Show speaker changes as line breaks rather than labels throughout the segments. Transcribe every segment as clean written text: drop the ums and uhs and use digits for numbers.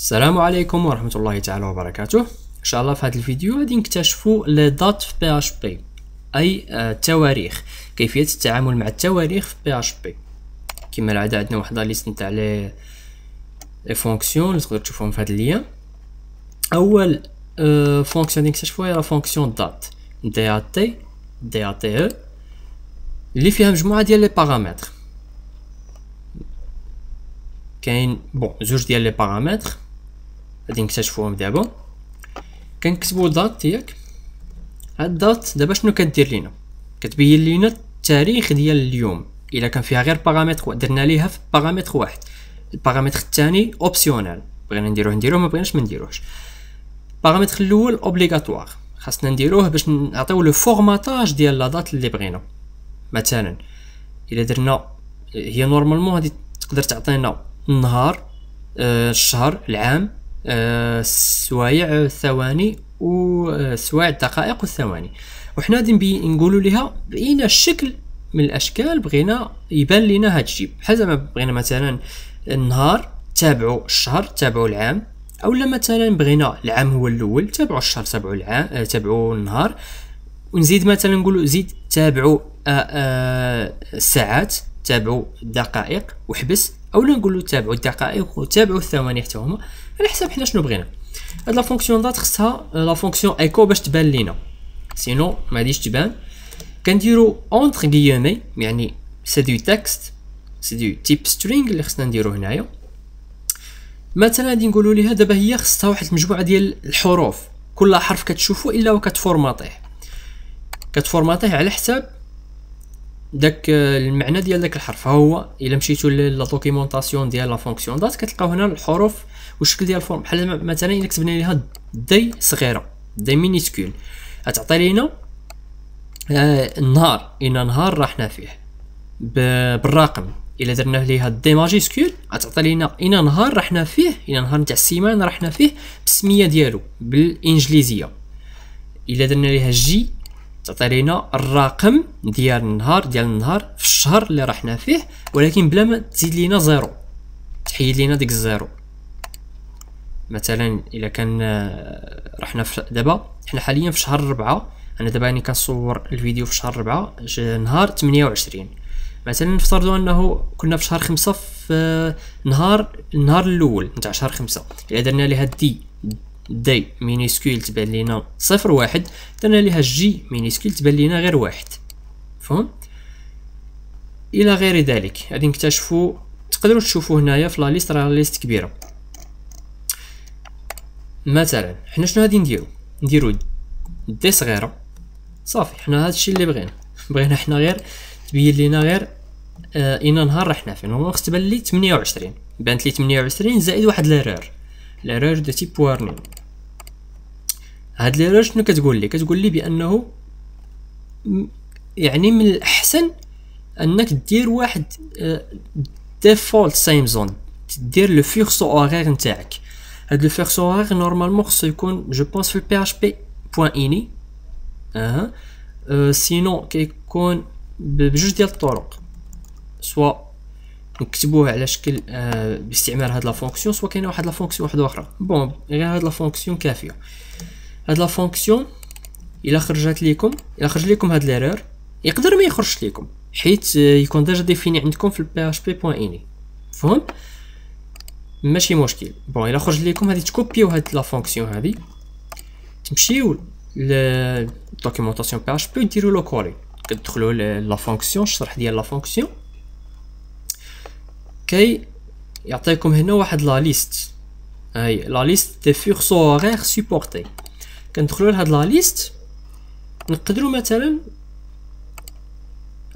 السلام عليكم ورحمة الله تعالى وبركاته. ان شاء الله في هذا الفيديو غادي نكتشفوا لي دات في بي اش بي، اي التواريخ، كيفية التعامل مع التواريخ في بي اش بي. كما العادة عندنا واحد لا ليست نتاع لي فونكسيون اللي تقدروا تشوفوهم في هذا اللين. اول فونكسيون اللي نكتشفوها هي لا فونكسيون دات دي ا تي او اللي فيها مجموعة ديال لي بارامتر. كاين زوج ديال لي بارامتر غادي نكتشفوهم دابا. كنكتبوا دات ياك، هاد دات دابا شنو كدير لينا؟ كتبين لينا التاريخ ديال اليوم. الا كان فيها غير بارامتر درنا ليها في بارامتر واحد، البارامتر الثاني اوبسيونيل، بغينا نديروه ما بغيناش ما نديروهش. البارامتر الاول اوبليغاتوار، خاصنا نديروه باش نعطيو لو فورماتاج ديال لا دات اللي بغينا. مثلا الا درنا هي نورمالمون غادي تقدر تعطينا النهار، الشهر، العام، السوايع، الثواني وسوايع الدقائق والثواني. وحنا غادي نقولوا ليها باين شكل من الاشكال بغينا يبان لينا هاد الشيء. بحال زعما بغينا مثلا النهار تابعوا الشهر تابعوا العام، اولا مثلا بغينا العام هو الاول تابعوا الشهر تابعوا العام تابعوا النهار، ونزيد مثلا نقولوا زيد تابعوا الساعات تابعوا الدقائق وحبس، اولا نقولوا تابعوا الدقائق وتابعوا الثواني حتى هما، على حساب حنا شنو بغينا. هاد لا فونكسيون دات خصها لا فونكسيون ايكو باش تبان لينا، سينو ما غاديش تبان. كنديروا اونتر غيامي، يعني سي دو تكست، سي دو تيب سترينغ اللي خصنا نديرو هنايا. مثلا غادي نقولوا ليها دابا هي خصها واحد المجموعه ديال الحروف، كل حرف كتشوفو الا وكتفورماطيه، كتفورماطيه على حساب داك المعنى ديال داك الحرف. ها هو الا مشيتو لا دوكيمونطاسيون ديال لا فونكسيون دات كتلقاو هنا الحروف والشكل ديال الفورم. بحال مثلا الا كتبنا ليها دي صغيره، دي مينيسكول، غتعطي لينا النهار، ان نهار راحنا فيه بالرقم. الا درنا ليها دي ماجيسكول غتعطي لينا ان نهار راحنا فيه، ان نهار نتاع السيمانه راحنا فيه بالسميه ديالو بالانجليزيه. الا درنا ليها جي تعطي لينا الرقم ديال النهار في الشهر اللي راحنا فيه، ولكن بلا ما تزيد لينا زيرو، تحيد لينا ديك الزيرو. مثلا الا كان رحنا دابا حنا حاليا في شهر 4، انا دابا راني كنصور الفيديو في شهر 4 نهار 28. مثلا نفترضوا انه كنا في شهر 5 في النهار الاول نتاع شهر 5. الا درنا ليها دي مينيسكول تبان لينا 01، درنا ليها جي مينيسكول تبان لينا غير 1. فهم؟ الى غير ذلك غادي نكتشفوا، تقدروا تشوفوا هنايا في لا ليست، راه ليست كبيره. مثلا حنا شنو غادي نديرو دي صغيره صافي. حنا هادشي اللي بغينا حنا غير تبين لينا غير ان نهار رحنا فين. هو خص تبان لي 28، بانت لي 28 زائد واحد ليرور دو تيب وارنين. هاد ليرور شنو كتقول لي بانه يعني من الاحسن انك دير واحد ديفولت سايم زون، دير لو فيكسو اورير نتاعك. هاد لو فيكسو اورير نورمالمون خصو يكون جو بونس في البي اش بي بوين اني، سينو كيكون بجوج ديال الطرق، سوا نكتبوه على شكل باستعمال هاد لا فونكسيون، سوا كاينه واحد لا فونكسيون واحده اخرى. غير هاد لا فونكسيون كافيه. هاد لا فونكسيون الا خرج لكم هاد ليرور، يقدر ما يخرجش لكم حيت يكون ديجا ديفيني عندكم في البي اش بي بوين اني. فهم؟ ماشي مشكل. الا خرج لكم هادي تكوبيو هاد لا فونكسيون هادي، تمشيو للدوكيمونطاسيون بي اش بي ديروا لو كولي، كتدخلوا لا فونكسيون، الشرح ديال لا فونكسيون، كي يعطيكم هنا واحد لا ليست، هاي لا ليست دي فيكسو اورير سوبورتي. كندخلوا لهاد لا ليست، نقدروا مثلا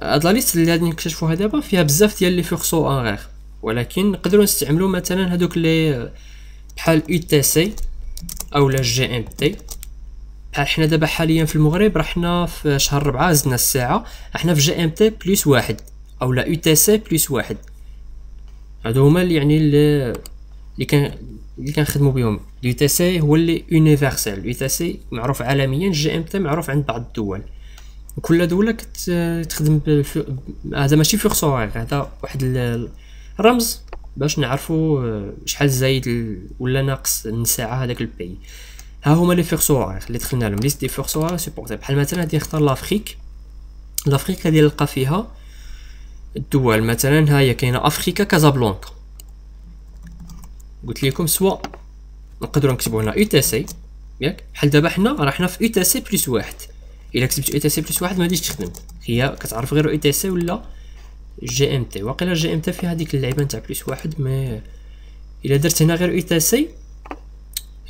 هاد لا ليست اللي غادي نكتشفوها دابا فيها بزاف ديال لي فيكسو اورير، ولكن نقدروا نستعملوا مثلا هادوك لي بحال يو تي سي اولا جي ام تي. بحال حنا دابا حاليا في المغرب رحنا في شهر 4 زدنا الساعه، احنا في جي ام تي بلس 1 اولا يو تي سي بلس 1. هادو هما اللي يعني اللي كنخدموا بهم. اليو تي سي هو اللي يونيفرسال، اليو تي سي معروف عالميا، جي ام تي معروف عند بعض الدول، وكل دوله كتخدم هذا ماشي فيكسو، هذا واحد الرمز باش نعرفوا شحال زايد ولا ناقص الساعه هذاك البي. ها هما لي فيغسوار اللي دخلنا لهم ليست دي فيغسوار سيبورتي. بحال مثلا غادي نختار لافريك. لافريك غادي نلقى فيها الدول، مثلا ها هي كاينه افريكا كازابلانكا. قلت لكم سوا نقدروا نكتبوا هنا يو تي سي ياك، بحال دابا حنا راه حنا في يو تي سي بلس واحد. الا كتبت يو تي سي بلس واحد ما غاديش تخدم، هي كتعرف غير يو تي سي ولا جي ام تي. واقيلا جي ام تي فيها هذيك اللعيبه نتاع بلس واحد، ما الا درت هنا غير يو تي سي،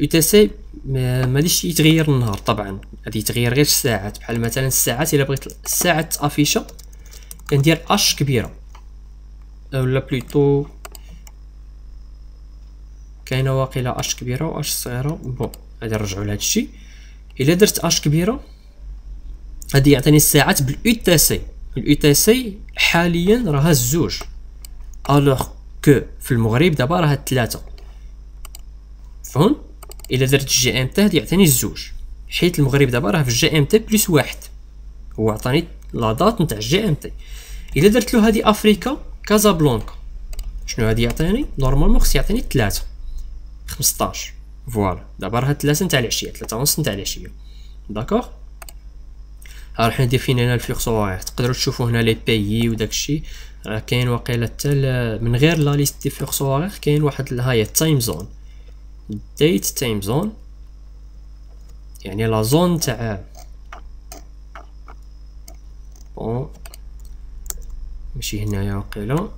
يو تي سي ما غاديش يتغير النهار طبعا، غادي يتغير غير الساعات. بحال مثلا الساعات الا بغيت الساعه تافيشا كندير اش كبيره ولا بلوتو كاينه واقيلا اش كبيره واش صغيره. بون غادي نرجعوا لهذا الشيء. الا درت اش كبيره غادي يعطيني الساعات بالاو تي سي. الاو تي سي حاليا راها الزوج، الوغ كو في المغرب دابا راها الثلاثه. فهم؟ الا درت جي ام تي غادي يعطيني الزوج، حيت المغرب دابا راه في جي ام تي بلس واحد، هو عطاني لا دات نتاع جي ام تي. الا درت له هذه افريكا كازابلانكا شنو غادي يعطيني؟ نورمالمون خص يعطيني 3 15. فوالا دابا راه 3 نتاع العشيه، 3 ونص نتاع العشيه. داكوغ. ها حنا ديفينينا الفيغسوار. تقدروا تشوفوا هنا لي بيي وداك الشيء. راه كاين واقيلا حتى من غير لا ليست دي فيغسوار كاين واحد ها هي التايم زون، ديت تايم زون، يعني لا زون تاع بون ماشي هنايا واقيلا.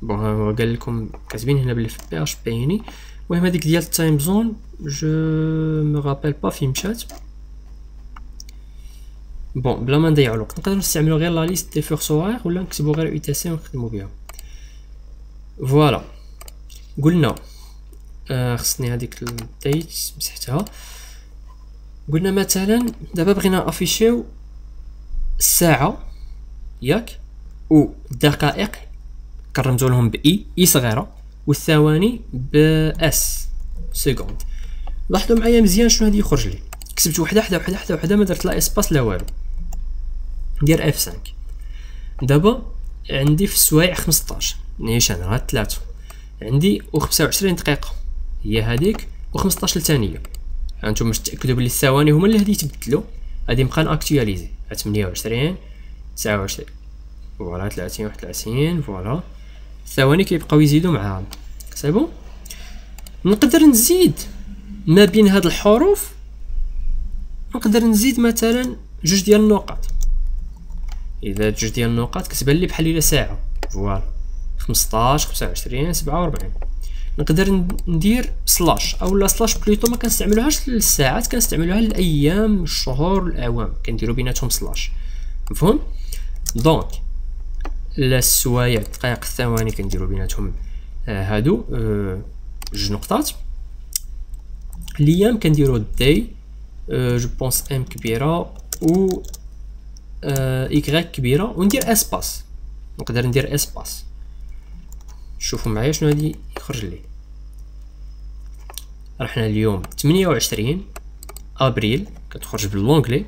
بون هو قال لكم كاتبين هنا بلي في بي اش بيني. المهم هذيك ديال التايم زون جو مي رابيل با فين مشات. بون بلا ما نضيعوا الوقت نقدروا نستعملوا غير لا ليست دي فيغسوار ولا نكتبوا غير يو تي سي ونخدموا بها. فوالا قلنا خصني هذيك الديت مسحتها. قلنا مثلا دابا بغينا افيشيو الساعه ياك، والدقائق كنرمزوا لهم باي اي صغيره، والثواني باس سكوند. لاحظوا معايا مزيان شنو هادي يخرج لي. كتبت وحده ما درت لا اسباس لا والو، ندير اف 5. دابا عندي في السوايع 15 نيشان راه 3 عندي و25 دقيقه هي هذيك و15 ثانيه. هانتوما باش تاكدوا بلي الثواني هما اللي غادي يتبدلوا. غادي نبقى ناكتواليزي 28 29 فوالا 30 31 فوالا. الثواني كيبقاو يزيدوا معاهم. سي بون. نقدر نزيد ما بين هاد الحروف، نقدر نزيد مثلا جوج ديال النقط. اذا جوج ديال النقط كتبان لي بحال الا ساعه. فوالا 15 25 47. نقدر ندير سلاش اولا سلاش بليتو، ما كنستعملوهاش للساعات، كنستعملوها للايام الشهور الاعوام، كنديروا بيناتهم سلاش. مفهوم؟ دونك السوايع الدقائق الثواني كنديروا بيناتهم هادو جوج نقطات. الايام كنديروا دي جو بونس ام كبيره و ايكغيك كبيره، وندير اسباس. نقدر ندير اسباس. شوفوا معايا شنو غادي يخرج لي. رحنا اليوم 28 ابريل كتخرج باللونجلي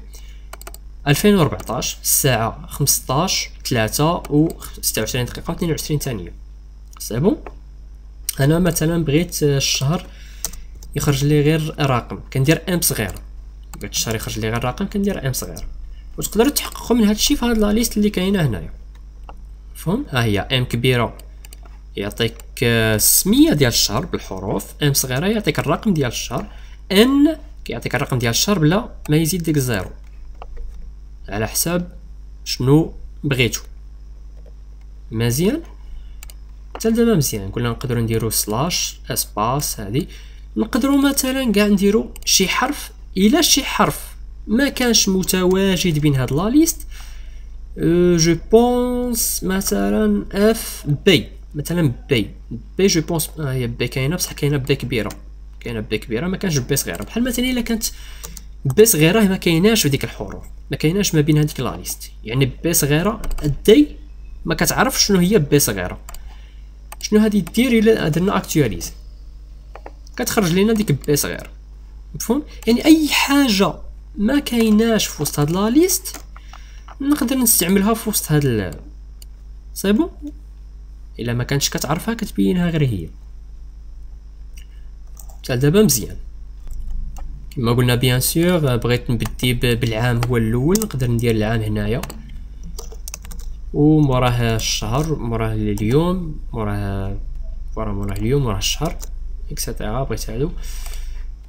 2014 الساعه 15 3 و 26 دقيقه و 22 ثانيه. سي بون. انا مثلا بغيت الشهر يخرج لي غير رقم، كندير ام صغيره. بغيت الشهر يخرج لي غير رقم كندير ام صغيره. وتقدروا تحققوا من هذا الشيء في هاد لا ليست اللي كاينه هنايا. فهم؟ ها هي ام كبيره يعطيك السميه ديال الشهر بالحروف، ام صغيره يعطيك الرقم ديال الشهر، ان كيعطيك الرقم ديال الشهر بلا ما يزيد ديك الزيرو على حساب شنو بغيتو. مزيان حتى دابا مزيان. قلنا نقدروا نديرو سلاش اسباس. هذه نقدروا مثلا كاع نديرو شي حرف. الا شي حرف ما كانش متواجد بين هاد لا ليست جو بونس مثلا اف بي، مثلا بي جو بونس هي بي كاينه بصح كاينه بي كبيره، كاينه بي كبيره ما كانش بي صغيره. بحال مثلا الا كانت بي صغيره ما كايناش في ديك الحروف، ما كايناش ما بين هذيك لا ليست. يعني بي صغيره الدي ما كتعرف شنو هي بي صغيره. شنو هادي دير الا درنا اكتواليز كتخرج لينا ديك بي صغيره. مفهوم؟ يعني اي حاجه ما كايناش في وسط هاد لا ليست نقدر نستعملها في وسط هاد سي بون. الا ما كانتش كتعرفها كتبينها غير هي. حتى دابا مزيان. كما قلنا بيان سور بغيت نبدي بالعام هو الاول، نقدر ندير العام هنايا وموراه الشهر، موراه اليوم، موراه اليوم، موراه الشهر اكسيتيرا. بغيت هادو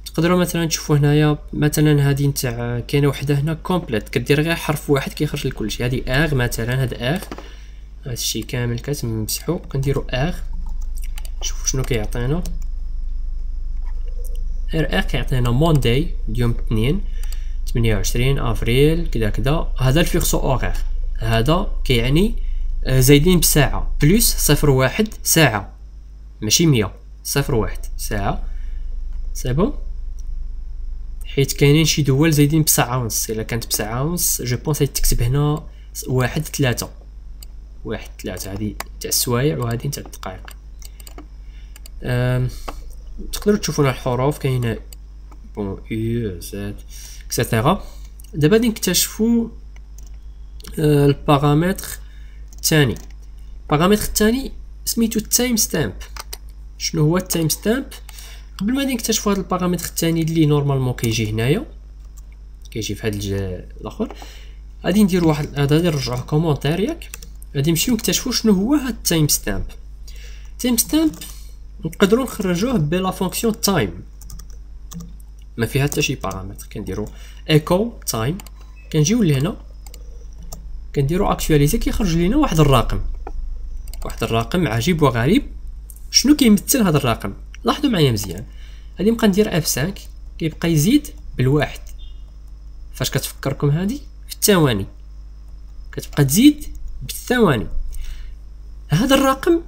تقدروا مثلا تشوفوا هنايا مثلا هادي نتاع كاينه وحده هنا كومبليت كدير غير حرف واحد كيخرج لك كلشي. هادي اغ مثلا، هاد اغ هادشي كامل كتمسحو كنديرو اغ. شوفوا شنو كيعطينا. اغ كيعطينا مونداي اليوم 2 28 افريل كذا كذا. هذا الفيكسو اوغير، هذا كيعني زايدين بساعه بلس 0.1 ساعه، ماشي 100، 0.1 ساعه. سي بون، حيت كاينين شي دول زايدين بساعه ونص. الا كانت بساعه ونص جو بونس تكتب هنا 1.3 1.3. هادي تاع السوايع وهادي تاع الدقائق. تقدروا تشوفوا الحروف كاينه بون يو زد اكسيتيرا. دابا غادي نكتشفوا البارامتر الثاني. البارامتر الثاني سميتو التايم ستامب. شنو هو التايم ستامب؟ قبل ما نكتشفوا هذا البارامتر الثاني اللي نورمالمون كيجي هنايا، كيجي في هذا الجهه الاخر، غادي ندير واحد هذا غادي نرجعوه كومونتير ياك. غادي نمشيو نكتشفوا شنو هو هذا التايم ستامب. التايم ستامب نقدروا نخرجوه بلا فونكسيون تايم، ما فيها حتى شي بارامتر. كنديروا ايكو تايم، كنجيو لهنا كنديروا اكtualiser كيخرج لينا واحد الرقم، واحد الرقم عجيب وغريب. شنو كيمثل هذا الرقم؟ لاحظوا معايا مزيان. غادي نبقى ندير F5 كيبقى يزيد بالواحد. فاش كتفكركم هذه في الثواني كتبقى تزيد بالثواني. هذا الرقم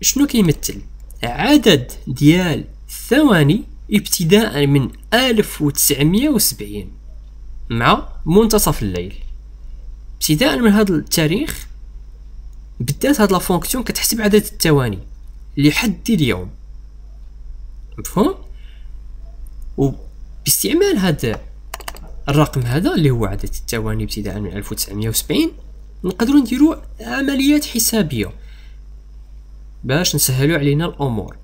شنو كيمثل؟ عدد ديال الثواني ابتداء من 1970 مع منتصف الليل. ابتداء من هذا التاريخ بدات هاد لا فونكسيون كتحسب عدد الثواني لحد اليوم، مفهوم؟ وباستعمال هذا الرقم هذا اللي هو عدد الثواني ابتداء من 1970 نقدروا نديروا عمليات حسابيه باش نسهلوا علينا الامور.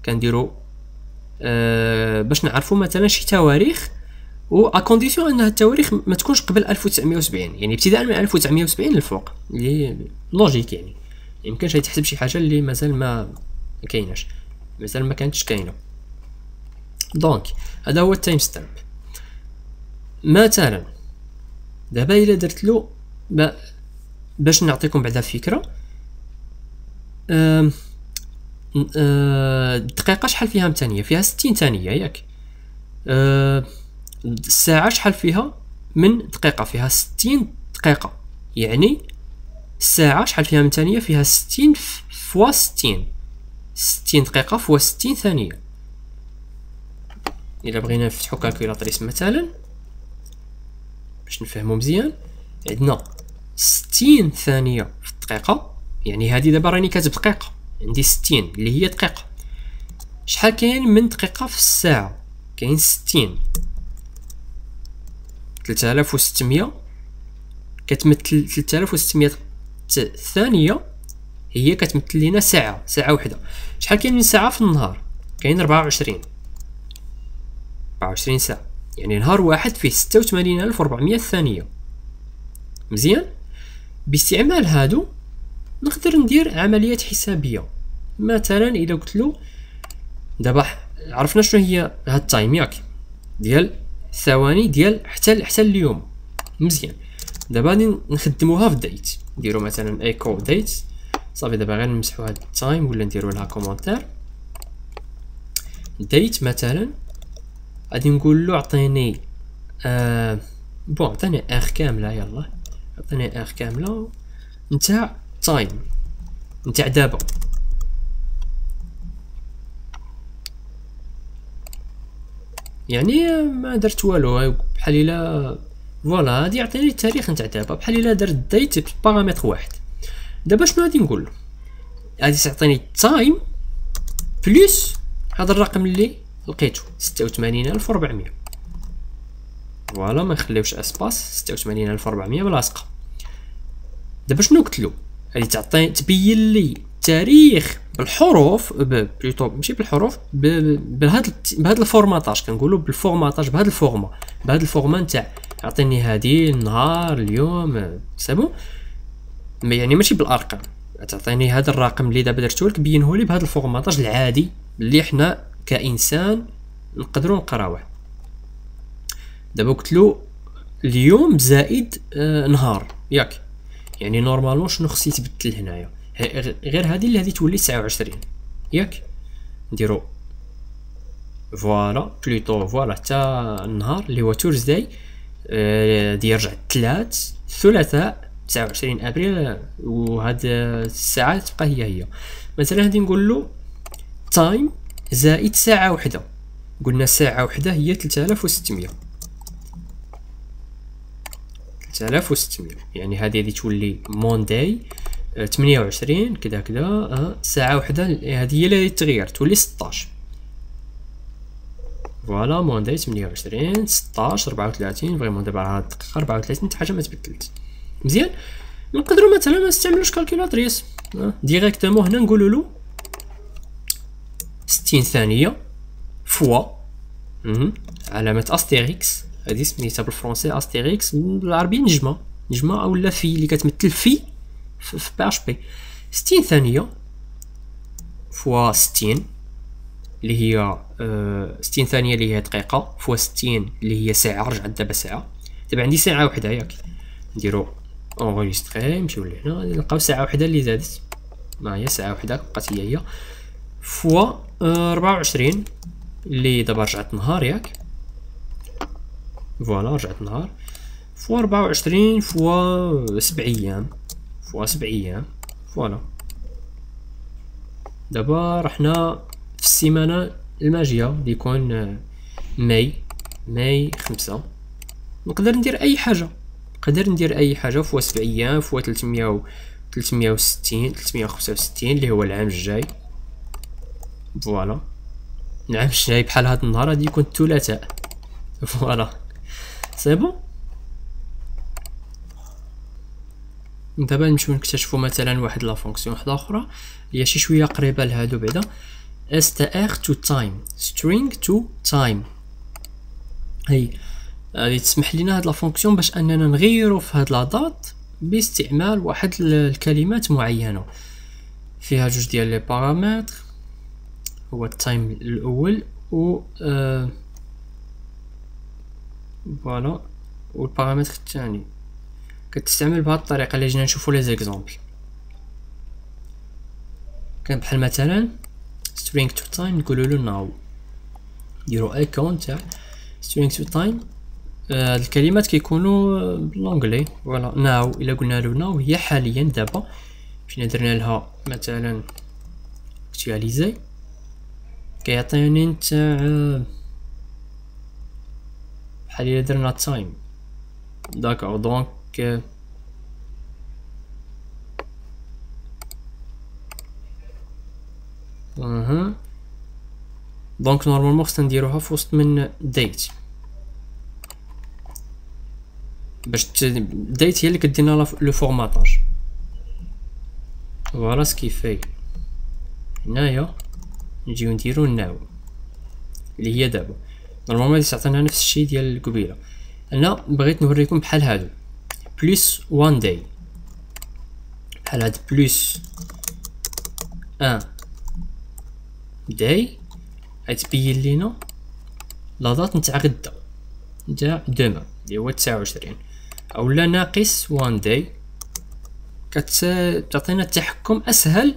كنديروا باش نعرفوا مثلا شي تواريخ، و اكونديسيون ان التواريخ ما تكونش قبل 1970، يعني ابتداء من 1970 للفوق، اللي لوجيك. يعني يمكنش تحسب شي حاجه اللي مازال ما كايناش، مازال ما كانتش كاينه. دونك هذا هو التايم ستامب. مثلا دابا الا درت له باش نعطيكم بعدا فكره، الدقيقه شحال فيها ثانيه؟ فيها 60 ثانيه ياك. الساعه شحال فيها من دقيقه؟ فيها 60 دقيقه. يعني الساعه شحال فيها من ثانيه؟ فيها 60 فوا 60 دقيقه فوا 60 ثانيه. الا بغينا نفتحوا كالكولاتريس مثلا باش نفهموا مزيان، عندنا 60 ثانيه في الدقيقه، يعني هذه دابا راني كاتب دقيقه، عندي 60 اللي هي دقيقه. شحال كاين من دقيقه في الساعه؟ كاين 60. 3600 كتمثل 3600 ثانيه هي كتمثل لنا ساعه وحده. شحال كاين من ساعه في النهار؟ كاين 24 ساعه، يعني نهار واحد فيه 86400 ثانيه. مزيان. باستعمال هادو نقدر ندير عمليات حسابيه. مثلا الا قلت له دابا عرفنا شنو هي هاد التايم ياك ديال الثواني ديال حتى اليوم. مزيان. دابا غادي نخدموها في ديت، نديرو مثلا ايكو ديت صافي. دابا غير نمسحوا هاد التايم ولا نديرو لها كومونتير. ديت مثلا غادي نقول له عطيني بون عطيني اخ كامله، يلا عطيني اخ كامله نتاع تايم نتاع دابا. يعني ما درت والو، بحال الا فوالا غادي يعطيني التاريخ نتاع دابا، بحال الا درت ديت بارامتر واحد. دابا شنو غادي نقول له؟ غادي تعطيني تايم بلس هذا الرقم اللي لقيته 86400. فوالا ما نخليوش اسباس، 86400 بلاصقه. دابا شنو قلت له؟ هادي تعطي تبين لي التاريخ بالحروف بلوتو ماشي بالحروف بهاد الفورماتاج كنقولوا بالفورماتاج بهاد الفورما بهاد الفورما نتاع عطيني هادي النهار اليوم سابون يعني ماشي بالارقام تعطيني هذا الرقم اللي دابا درتو لك بينه لي بهذا الفورماتاج العادي اللي حنا كانسان نقدروا نقراوه. دابا قلت له اليوم زائد نهار ياك، يعني نورمالمون شنو خصني تبدل هنايا غير هذه اللي هذه تولي 29 ياك، نديرو فوالا بلوتو فوالا حتى النهار اللي هو تورزداي يرجع الثلاثاء 29 ابريل، وهاد الساعه تبقى هي مثلا. هادي نقول له تايم زائد ساعه وحده، قلنا ساعه وحده هي 3600 يعني هذه تولي مونداي 28 كذا كذا ساعه وحده هذه هي اللي تغير تولي 16 فوالا مونداي 28 16 34 فريمون دابا هاد الدقيقه 34 حتى حاجه ما تبدلت مزيان. نقدروا مثلا ما نستعملوش كالكولاتريس ديريكتومون هنا نقولوا له 60 ثانيه فوا علامه استيريكس، هذه سميتها بالفرنسي استيريكس، بالعربيه نجمه اولا في اللي كتمثل في بي اش بي 60 ثانيه فوا 60 اللي هي 60 ثانيه اللي هي دقيقه فوا 60 اللي هي ساعه، رجعت دابا ساعه، دابا عندي ساعه وحده ياك، نديرو اونغيستري نمشيو لهنا نلقاو ساعه وحده اللي زادت، ما هي ساعه وحده بقات هي فوا 24 اللي دابا رجعت نهار ياك، فوالا رجعت نهار فوا 24 فوا 7 ايام فوالا. دابا رحنا في السيمانه الماجيه اللي يكون ماي 5. نقدر ندير اي حاجه فوا 7 ايام فوا 365 اللي هو العام الجاي، فوالا العام الجاي بحال هاد النهار غادي يكون الثلاثاء فوالا سي بون. دابا نمشيو نكتشفوا مثلا واحد لا فونكسيون واحده اخرى هي شي شويه قريبه لهادو بعدا str to time string to time. هي غادي تسمح لنا هاد لا فونكسيون باش اننا نغيروا في هاد لا دات باستعمال واحد الكلمات معينه فيها جوج ديال لي بارامتر، هو التايم الاول و فوالا والبارامتر الثاني. كتستعمل بهاد الطريقه اللي جينا نشوفوا لي زيكزامبل. كان بحال مثلا string to time نقولوا له now، نديروا ايكون تاع string to time. هاد الكلمات كيكونوا بالانجلي فوالا now، الا قلنا له now هي حاليا دابا مشينا درنا لها مثلا اكتواليزي كيعطيني نتاع بحال الا درنا تايم داكوغ دونك دونك نورمالمون خصنا نديروها في وسط من ديت باش ديت هي اللي كدينا لو فورماتاج. فوالا سكيفاي هنايا نجيو نديرو ناو اللي هي دابا نورمالمون غادي تعطينا نفس الشيء ديال القبيله. انا بغيت نوريكم بحال هادو بلس 1 داي بحال هاد بلس 1 داي غتبين لينا لا دات نتاع غدا نتاع دوما اللي هو 29 اولا ناقص 1 داي كتعطينا التحكم اسهل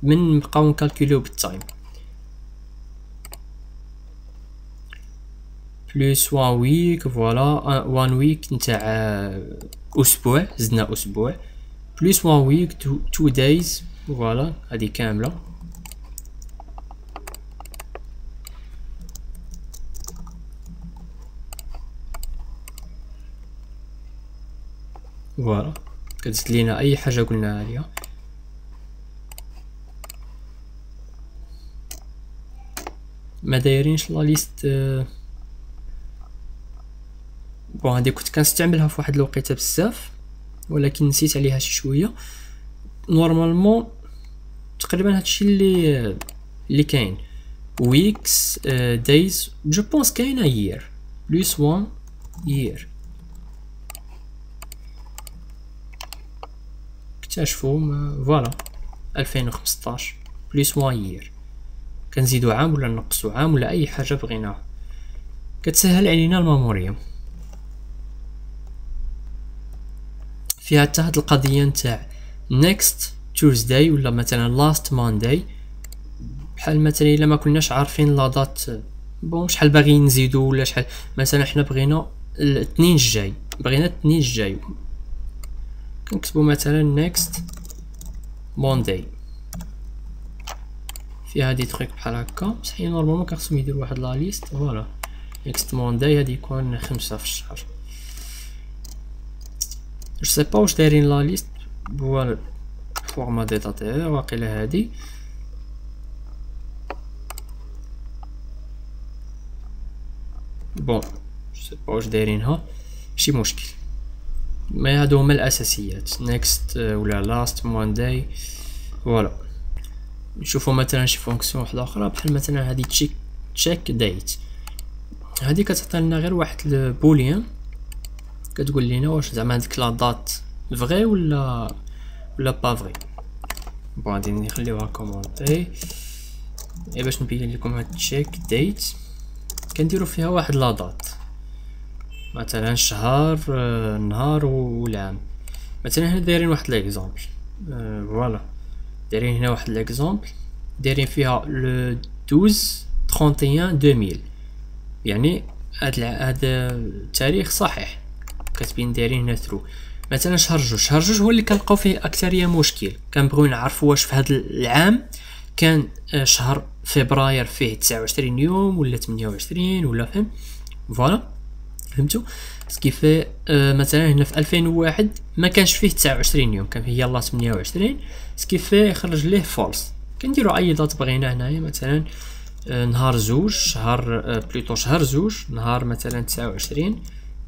من نبقاو نكالكوليو بالتايم. بلس 1 ويك فوالا 1 ويك نتاع اسبوع زدنا اسبوع بلس 1 ويك 2 دايز فوالا هذه كامله. فوالا كتزيد لينا اي حاجه قلنا عليها. ما دايرينش لا ليست بون هادي كنت كنستعملها في واحد الوقيته بزاف ولكن نسيت عليها شي شويه. نورمالمون تقريبا هادشي اللي كاين. ويكس دايز جو بونس كاينه يير بلس 1 يير. اكتشفوا فوالا 2015 بلس 1 يير، كنزيدو عام ولا نقصو عام ولا اي حاجه بغيناها، كتسهل علينا الماموريوم. فيها حتى هاد القضيه نتاع next Tuesday ولا مثلا last Monday، بحال مثلا الا ما كناش عارفين لا دات بون شحال باغيين نزيدو ولا شحال، مثلا حنا بغينا الاثنين الجاي، بغينا الاثنين الجاي، كنكتبو مثلا next Monday. فيها دي تريك بحال هكا، بصح نورمالمون كنخصهم يديروا واحد لا ليست. فوالا next Monday هادي يكون 5 في الشهر. جو سي با واش دايرين لا ليست هو فورما ديتاتير واقيلا هادي. بون جو سي با واش دايرينها، ماشي مشكل، ما هادو هما الاساسيات next ولا last Monday. فوالا نشوفو مثلا شي فونكسيون واحده اخرى بحال مثلا هادي تشيك ديت، هادي كتعطي لنا غير واحد البوليان كتقول لينا واش زعما هاديك لا دات فغي ولا با فغي. بون غادي نخليوها كومونتي باش نبين لكم هاد تشيك ديت. كنديرو فيها واحد لا دات مثلا شهر نهار والعام. مثلا هنا دايرين واحد ليكزامبل، فوالا دايرين هنا واحد ليكزامبل دايرين فيها لو 12/31/2000، يعني هاد التاريخ صحيح كاتبين دايرين هنا ثرو. مثلا شهر جوج هو اللي كنلقاو فيه اكثريه مشكل، كنبغيو نعرفوا واش في هذا العام كان شهر فبراير فيه 29 يوم ولا 28 ولا فهم. فوالا فهمتوا سكيفي. مثلا هنا في 2001 ما كانش فيه 29 يوم، كان فيه يلا 28، سكيفي يخرج ليه فولس. كنديروا اي دات بغينا هنايا، مثلا نهار زوج شهر بلوتو شهر زوج نهار مثلا 29.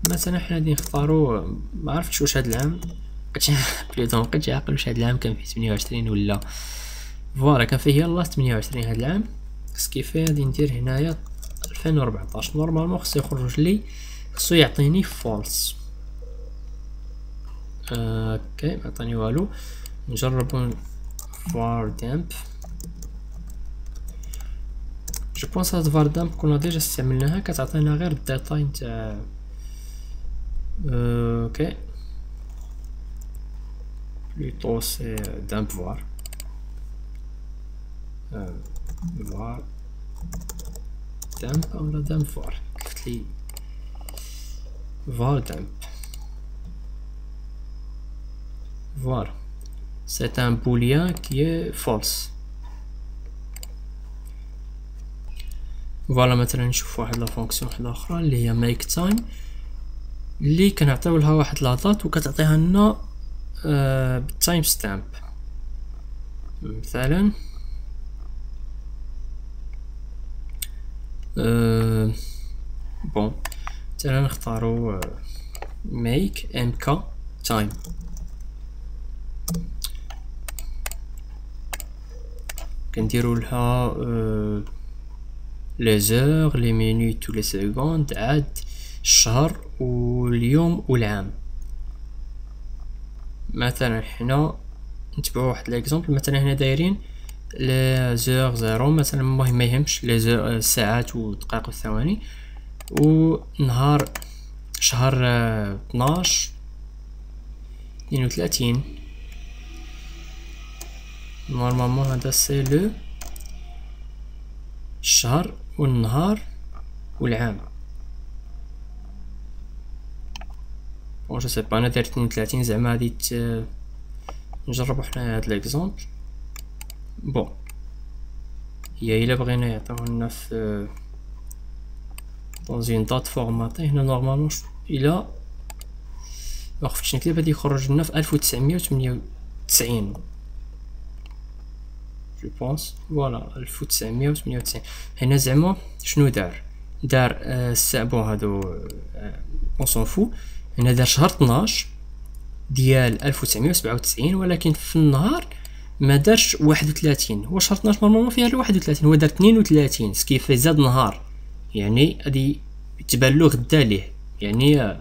مثلا حنا غادي نختاروا ما عرفتش واش هاد العام بلوتو مبقيتش عاقل واش هاد العام كان فيه 28 ولا. فوالا كان فيه يلا 28 هاد العام، سكيفي غادي ندير هنايا 2014. نورمالمون خصو يخرج لي، خصو يعطيني فولس. اوكي ما عطاني والو. نجربو var damp. جو بونس هاد var damp كنا ديجا استعملناها، كتعطينا غير الديتاي نتاع اوكي بلوتو سي damp var var damp اولا damp var. قلتلي var damp. Voilà, c'est un booléen qui est false. Voilà مثلا نشوف واحد لا فونكسيون واحده اخرى اللي هي make time، اللي كنعطيو لها واحد لا دات وكتعطيها لنا بالتايم ستامب. مثلا بون مثلا نختارو make mk time. كنديرو لها لي زور لي مينوت و لي سكوند، عاد الشهر واليوم والعام. مثلا حنا نتبعو واحد ليكزامبل، مثلا هنا دايرين لي زور زيرو مثلا، المهم ما يهمش لي زور الساعات والدقائق والثواني، ونهار شهر 12 32. نورمالمون هذا سي لو الشهر والنهار والعام. بون جو سي با انا درت 32 زعما غادي نجربو حنا هاد ليكزامبل. بون هي الا بغينا يعطيونا في دون اون دات فورماتي، هنا نورمالمون الا ما خفتش نكتب غادي يخرج لنا في 1998 جو بونس. فوالا 1998. هنا زعما شنو دار بون هادو اون سون فو. هنا دار شهر 12 ديال 1997 ولكن في النهار ما دارش 31. هو شهر 12 نورمالمون فيها 31 هو دار 32 سكيف زاد نهار يعني غادي تبان له غدا ليه يعني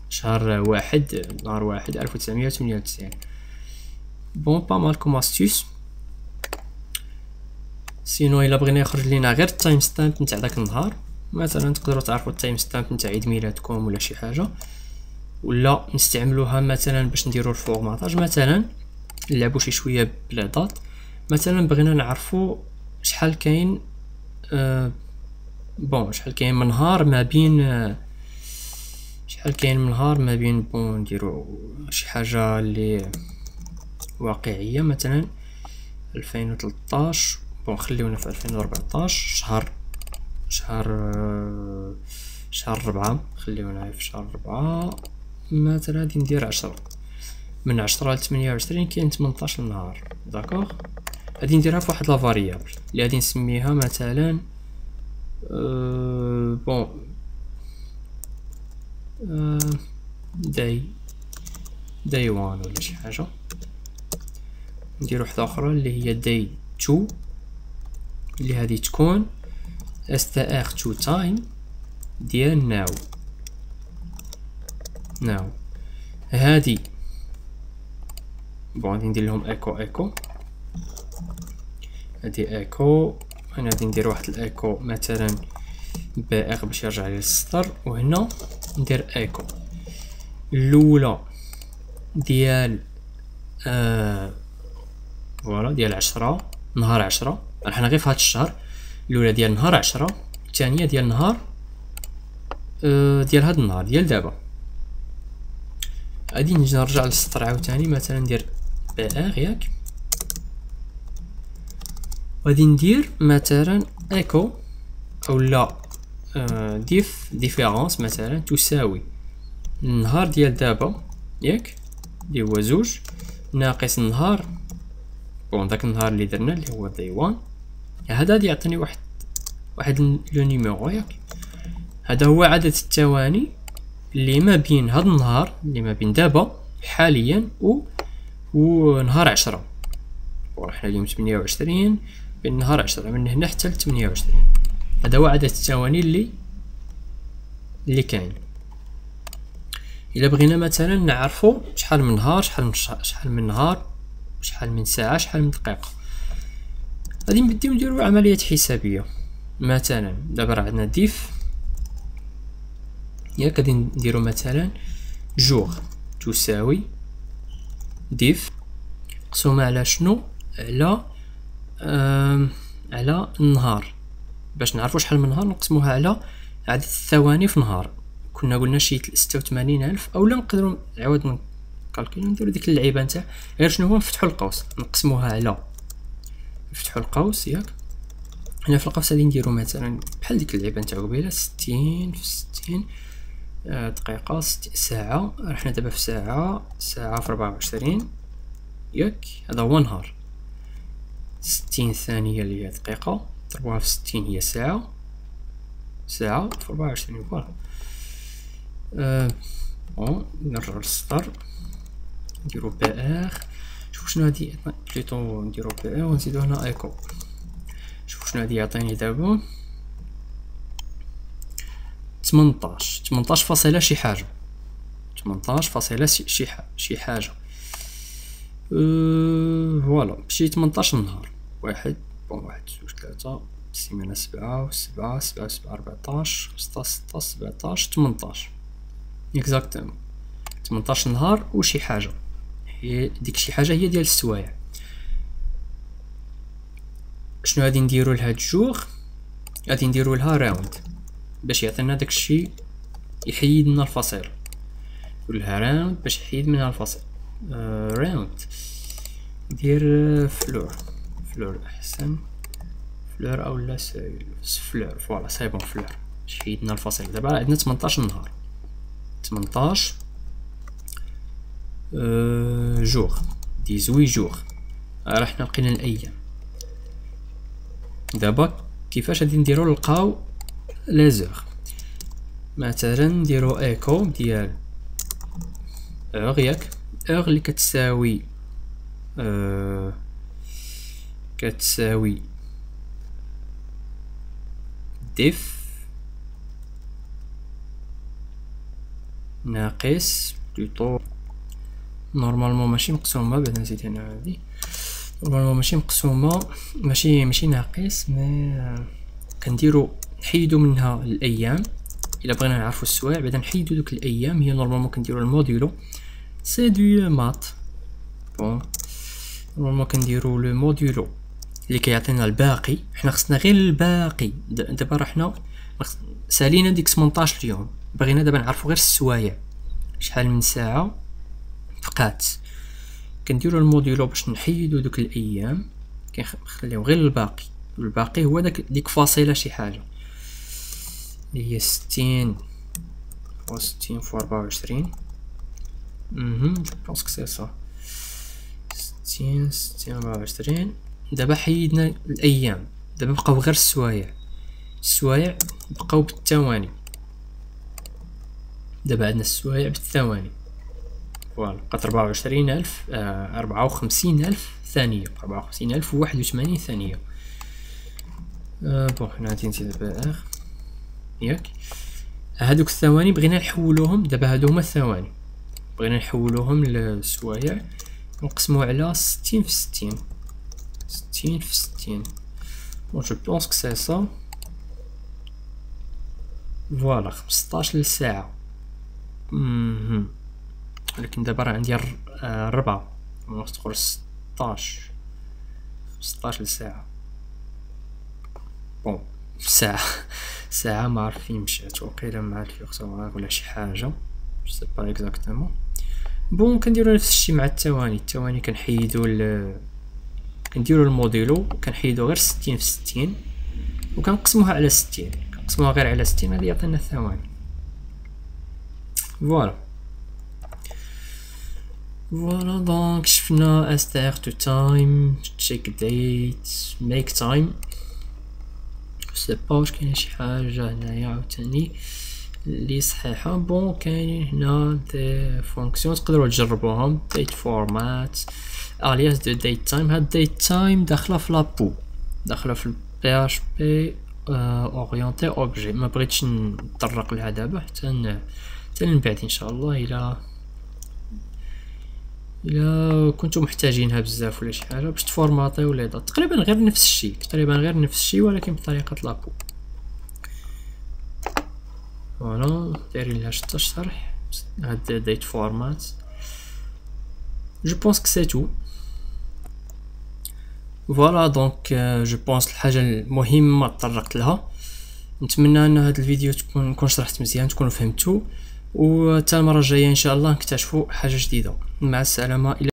شهر واحد نهار واحد 1998. بون با مال كوم استيس. سينو الا بغينا يخرج لينا غير التايم ستامب نتاع داك النهار مثلا تقدروا تعرفوا التايم ستامب نتاع عيد ميلادكم ولا شي حاجه ولا نستعملوها مثلا باش نديروا الفورماطاج مثلا نلعبوا شي شويه بالعداد مثلا بغينا نعرفوا شحال كاين بون شحال كاين من نهار ما بين شحال كاين من نهار ما بين بون نديروا شي حاجه اللي واقعيه مثلا 2013 بون خليونا في 2014 شهر 4 خليونا في شهر 4 مثلا غادي ندير 10 من 10 ل 28 كاين 18 نهار داكوغ. غادي نديرها في واحد لا فاريابل اللي غادي نسميها مثلا بون داي 1 ولا شي حاجه. ندير واحده اخرى اللي هي داي 2 اللي هذه تكون str to time ديال now هادي بون غادي ندير لهم ايكو هادي ايكو انا غادي ندير واحد الايكو مثلا بار باش يرجع لي السطر وهنا ندير ايكو الاولى ديال فوالا ديال 10 نهار 10 حنا غير في هاد الشهر. الاولى ديال نهار 10 الثانيه ديال نهار ديال هاد النهار ديال دابا. غادي نجي نرجع للسطر عاوتاني مثلا ندير بي ار ياك غادي ندير مثلا ايكو اولا ديفيرونس مثلا تساوي النهار ديال دابا ياك اللي هو 2 ناقص النهار بون داك النهار اللي درنا اللي هو داي 1. هذا غادي يعطيني واحد لو نيميرو ياك. هذا هو عدد الثواني اللي ما بين هذا النهار اللي ما بين دابا حاليا ونهار 10 وحنا اليوم 28 بين نهار 10 من هنا حتى ل 28. هذا هو عدد الثواني اللي كاين. الا بغينا مثلا نعرفوا شحال من نهار شحال من نهار شحال من ساعه شحال من دقيقه غادي نبداو نديروا عمليات حسابيه. مثلا دابا راه عندنا ديف ياك غادي نديروا مثلا جوغ تساوي ديف مقسومه على شنو على النهار باش نعرفوا شحال من نهار نقسموها على عدد الثواني في نهار. كنا قلنا شي 86,000 اولا نقدروا نعاود نكالكولو نديرو ديك اللعيبه نتاع غير شنو هو نفتحوا القوس نقسموها على نفتحوا القوس ياك. هنا في القوس غادي نديرو مثلا بحال ديك اللعيبه نتاع قبيله 60 في 60 دقيقه ساعه. حنا دابا في ساعه في 24 ياك هذا هو نهار. 60 ثانيه اللي هي دقيقه ضربوها في 60 هي ساعه في 24 فوالا. بون نرجعو للسطر نديرو بي ار شوف شنو هادي بليتو نديرو بي ار ونزيدو هنا ايكو. شوف شنو هادي يعطيني دابا 18 فاصلة شي حاجه 18 فاصلة شي حاجه فوالا شي 18 نهار واحد بون 1 2 3 سيمانه 7 7 7 7 14 15 16 17 18 اكزاكتومون 18 نهار وشي حاجه. هي ديك شي حاجه هي ديال السوايع. شنو غادي نديرو لهاد الجوغ غادي نديرو لها راوند باش يعطينا داكشي يحيد لنا الفصيل لها راوند باش يحيد منها الفصيل. راوند ندير فلور احسن فلور اولا فلور فوالا سي بون فلور باش يحيد لنا الفصيل. دابا عندنا 18 نهار 18 جوغ 18 جوغ راه حنا لقينا الايام. دابا كيفاش غادي نديرو نلقاو لي زور مثلا نديرو ايكو ديال اور ياك اور اللي كتساوي ديف ناقص بلوطو نورمالمون ماشي مقسومه، بعد نزيد هنا هادي نورمالمون ماشي مقسومه، ماشي ناقص، مي كنديرو نحيدو منها الايام الا بغينا نعرفو السوايع، بعدا نحيدو دوك الايام، هي نورمالمون كنديرو الموديلو سي دو مات. بون نورمالمون كنديرو لو موديلو اللي كيعطينا الباقي، حنا خصنا غير الباقي. دابا راه حنا سالينا ديك 18 يوم، بغينا دابا نعرفو غير السوايع شحال من ساعه بقات. كنديرو الموديلو باش نحيدو دوك الايام، كنخليو غير الباقي، والباقي هو ديك فاصله شي حاجه هي 60 في 24. جو بونس كو سي سا 60 24. دابا حيدنا الايام، دابا بقاو غير السوايع بقاو بالثواني. دابا عندنا السوايع بالثواني، فوالا بقات 24000 54000 ثانيه، 54081 ثانيه. بون حنا غادي نزيد دابا ياك هادوك الثواني بغينا نحولوهم، دابا هادو هما الثواني بغينا نحولوهم للسوايع، نقسمو على 60 في 60 في 60. بون جو بونس كو سي سا، فوالا 15 ساعة. ولكن دابا راه عندي 4 تقول 16 ساعة. بون ساعة ما عرف فين مشات، وقيلا مع الفيغ ولا شي حاجة جو سي با اكزاكتومون. بون كنديرو نفس الشي مع الثواني كنديرو الموديلو كنحيدو غير 60 في 60 وكنقسموها على 60، كنقسموها غير على 60 غادي يعطينا الثواني. فوالا دونك شفنا استر تو تايم، تشيك ديت، ميك تايم. سي با واش كاينه شي حاجه هنايا عاوتاني اللي صحيحه. بون كاينين هنا دي فونكسيون تقدروا تجربوهم، ديت فورمات الياس دو ديت تايم. هاد ديت تايم داخله في لابو، داخله في البي اش بي اورينتي اوبجي. ما بغيتش نطرق لها دابا حتى من بعد ان شاء الله، الا كنتو محتاجينها بزاف ولا شي حاجه باش تفورماطيو لي دات. تقريبا غير نفس الشيء ولكن بطريقه لابو. فوالا دايرين لها شتا الشرح هاد ديت فورمات. جو بونس كو سي تو. فوالا دونك جو بونس الحاجه المهمه طرقت لها. نتمنى ان هاد الفيديو نكون شرحت مزيان، تكونوا فهمتوا، وحتى المره الجايه ان شاء الله نكتشفوا حاجه جديده. مع السلامه.